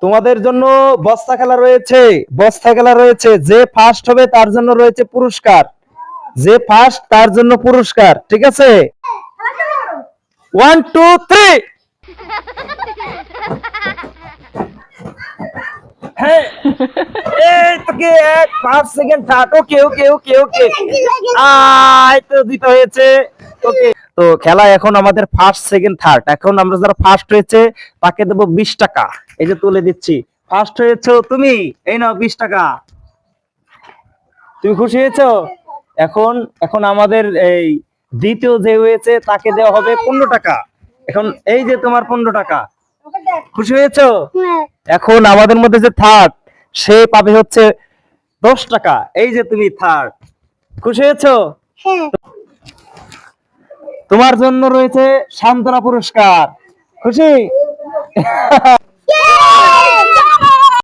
তোমাদের জন্য বস্তা খেলা রয়েছে, বস্তা খেলা রয়েছে। যে ফার্স্ট হবে তার জন্য রয়েছে পুরস্কার, যে ফার্স্ট তার জন্য পুরস্কার, ঠিক আছে? 1 2 3। হ্যাঁ, এই তোকে 1 5 second third. Okay okay okay okay, I তো দিতে হয়েছে। ওকে, তো খেলা এখন আমাদের ফার্স্ট সেকেন্ড থার্ড। এখন আমরা যারা ফার্স্ট হয়েছে তাকে দেবো 20 টাকা। এই যে তুলে দিচ্ছি। ফার্স্ট হয়েছো তুমি, এই নাও 20 টাকা। তুমি খুশি হয়েছো? এখন এখন আমাদের এই দ্বিতীয় যে হয়েছে তাকে দেওয়া হবে 15 টাকা। এখন এই যে তোমার 15 টাকা। খুশি হয়েছো? এখন আমাদের মধ্যে যে থার্ড, সে পাবে হচ্ছে 10 টাকা। এই যে তুমি থার্ড। খুশি হয়েছো? তোমার জন্য রয়েছে সান্ত্বনা পুরস্কার। খুশি?